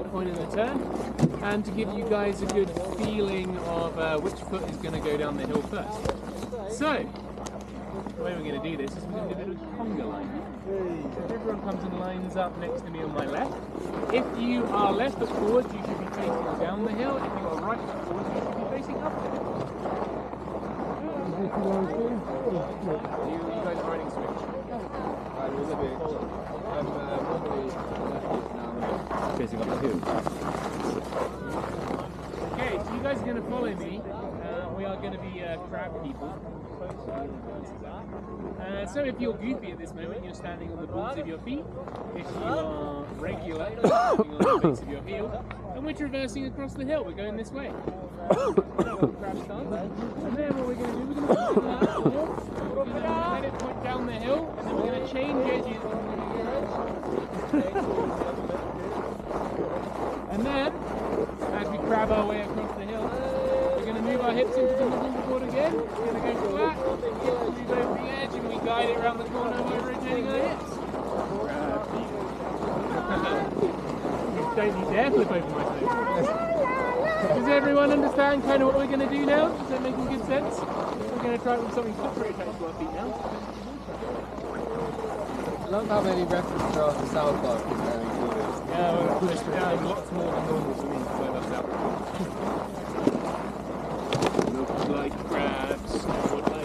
point in the turn, and to give you guys a good feeling of which foot is going to go down the hill first. So, the way we're going to do this is we're going to do a bit of a conga line. So if everyone comes and lines up next to me on my left, if you are left foot forward, you should be facing down the hill. If you are right foot forward, you should be facing up the hill. You guys are riding switch. Facing up the hill. Okay, so you guys are going to follow me. We are going to be crab people. So if you're goofy at this moment, you're standing on the balls of your feet. If you are regular, you're standing on the base of your heel. And we're traversing across the hill. We're going this way. Crab stance. And then what we're going to do, we're going to let it point down the hill, and then we're going to change edges. And then, as we crab our way across the hill, we're going to move our hips into the middle of the board again. We're going to go flat, move over the edge, and we guide it around the corner by rotating our hips. You don't need to air flip over my face. Does everyone understand kind of what we're going to do now? Is that making good sense? We're going to try it with something separate attached to our feet now. I don't have any reference to the South Park. Yeah, we'll push down lots more than normal for me to wear that out. Look like crabs, snowboard like.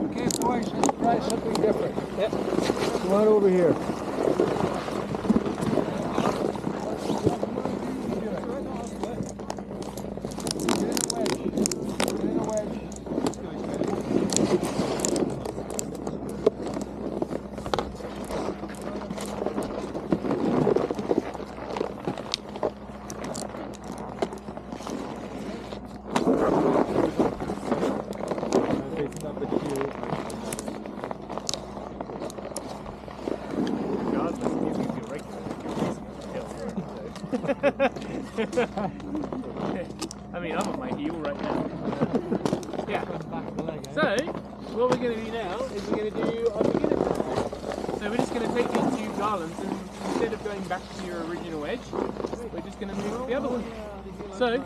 Okay, boys, let's try something different. Yep. Come on over here. I mean, I'm on my heel right now. Yeah. So, what we're going to do now is we're going to do our beginner turn. So we're just going to take these two garlands, and instead of going back to your original edge, we're just going to move to the other one. So,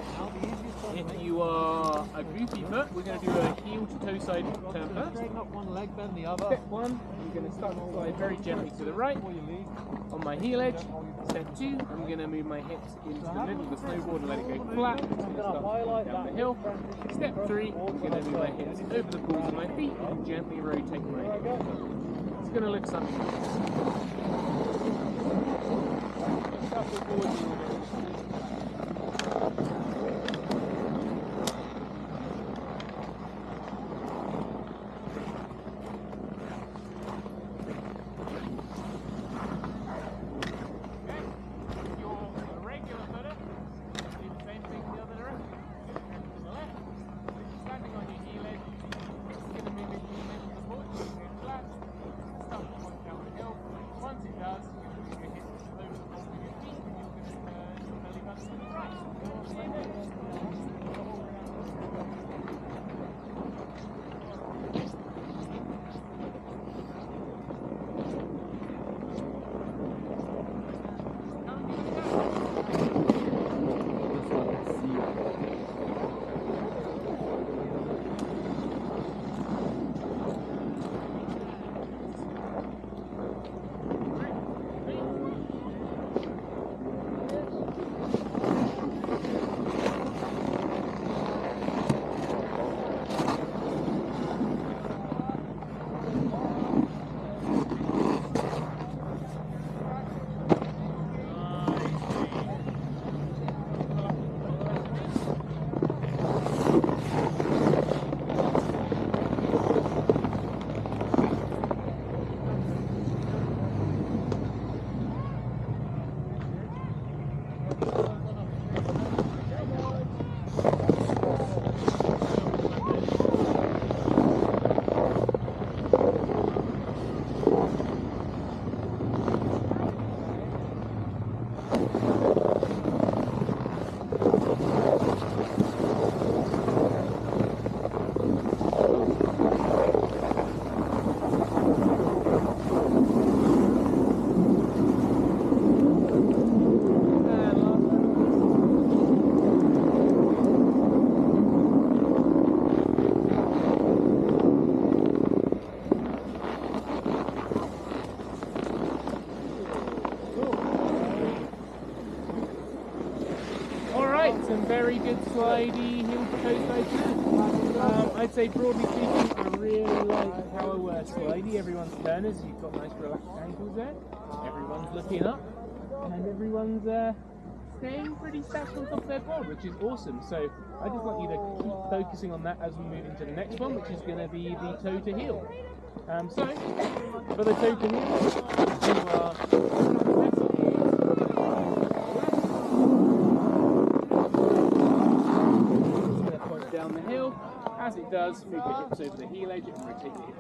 if you are a goofy foot, we're going to do a heel to toe side turn first. One leg, bend the other. Step one, you're going to start to slide very gently to the right on my heel edge. Step two, I'm going to move my hips into the middle of the snowboard and let it go flat. It's going to start down the hill. Step three, I'm going to move my hips over the balls of my feet and gently rotate my hips. It's going to look something like this. Shuffle forward a little bit. some very good slidey heel to toe slides. I'd say broadly speaking, I really like how we're slidey. Everyone's turners, you've got nice relaxed ankles there. Everyone's looking up, and everyone's staying pretty stacked on top of their board, which is awesome. So I just want you to keep focusing on that as we move into the next one, which is going to be the toe to heel. So for the toe to heel, you are just going to point down the hill. As it does, move your hips over the heel edge and rotate the hips.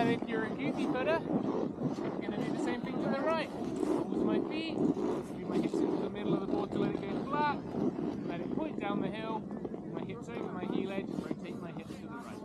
And if you're a goofy footer, I'm going to do the same thing to the right. Pulse my feet, move my hips into the middle of the board to let it go flat, let it point down the hill, my hips over my heel edge, and rotate my hips to the right.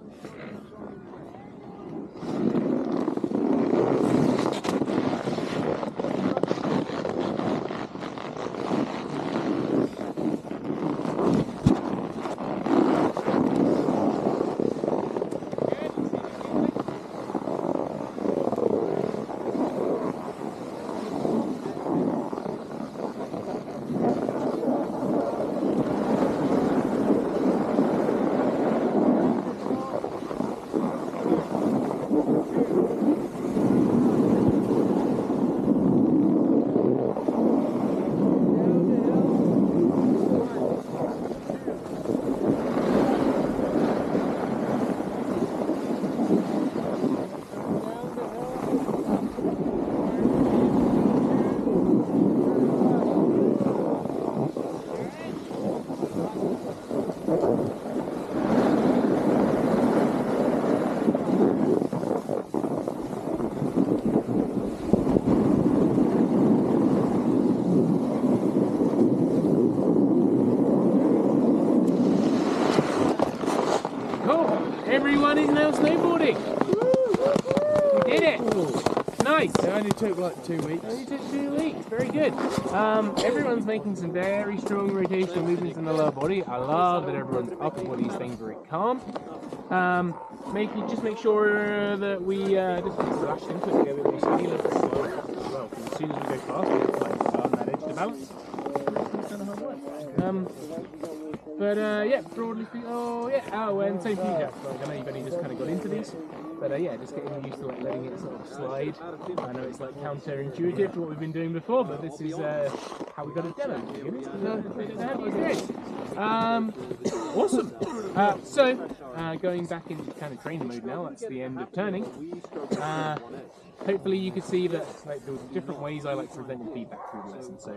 Everyone is now snowboarding. We did it. Nice. It only took like 2 weeks. Only took 2 weeks. Very good. Everyone's making some very strong rotational movements in the lower body. I love that everyone's upper body is staying very calm. Just make sure that we just slash into it together with your heel as well. As soon as we go fast, we have to like on that edge to balance. It's kind of hard work. But yeah, broadly speaking, and same for you, Jack. Like, I know you've only just kind of got into these, but yeah, just getting used to like letting it sort of slide. I know it's like counterintuitive to what we've been doing before, but this is how we got a demo. Great. Awesome. So going back into kind of training mode now. That's the end of turning. Hopefully you can see that like there was different ways I like to present feedback through the lesson. So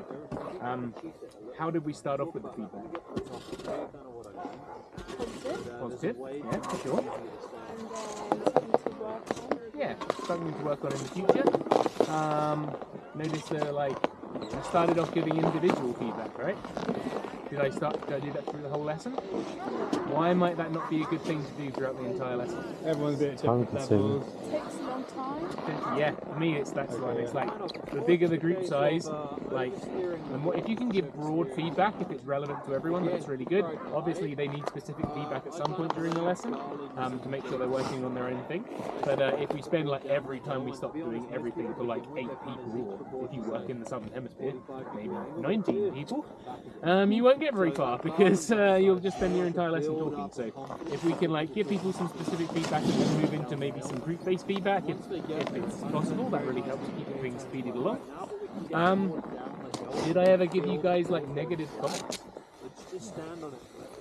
how did we start off with the feedback? Positive, yeah, for sure. Yeah, something to work on in the future. Notice that like I started off giving individual feedback, right? Did I do that through the whole lesson? Why might that not be a good thing to do throughout the entire lesson? Everyone's a bit different levels. It takes a long time. Yeah, for me that's one. It's like the bigger the group size, like if you can give broad feedback, if it's relevant to everyone, that's really good. Obviously, they need specific feedback at some point during the lesson to make sure they're working on their own thing. But if we spend like every time we stop doing everything for like 8 people, or if you work in the Southern Hemisphere, maybe 19 people, you won't get very far because you'll just spend your entire lesson talking. So if we can like give people some specific feedback and then move into maybe some group-based feedback, if it's possible, that really helps keep things speeded along. Did I ever give you guys like negative comments?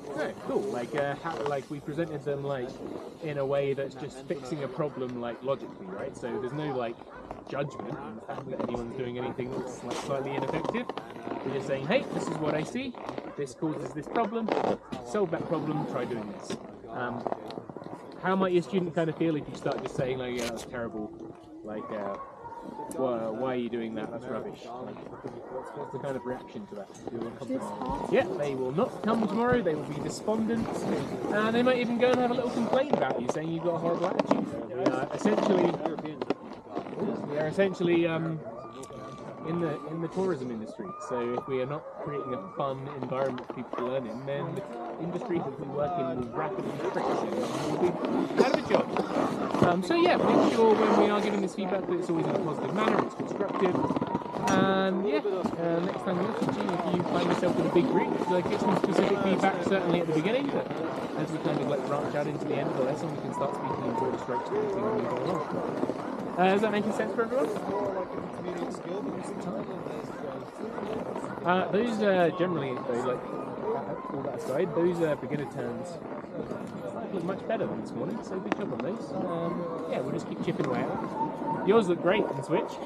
Okay, cool. Like we presented them like in a way that's just fixing a problem like logically, right? So there's no like judgment in the fact that anyone's doing anything that's like slightly ineffective. We're just saying, hey, this is what I see. This causes this problem. Solve that problem. Try doing this. How might your student kind of feel if you start just saying like, yeah, that's terrible. Like, why are you doing that? That's rubbish. Like, what's the kind of reaction to that? Yeah, they will not come tomorrow. They will be despondent. They might even go and have a little complaint about you, saying you've got a horrible attitude. Essentially, in the tourism industry. So if we are not creating a fun environment for people to learn in, then the industry that we work in will rapidly friction and we'll be out of a job. So yeah, make sure when we are giving this feedback that it's always in a positive manner, it's constructive. And yeah, next time you're teaching, if you find yourself in a big group, give some specific feedback certainly at the beginning, but as we kind of branch out into the end of the lesson, we can start speaking in broader strokes and moving along. Is that making sense for everyone? Those generally, though, all that aside, those beginner turns look much better than this morning, so good job on those. Yeah, we'll just keep chipping away at it. Yours look great in Switch.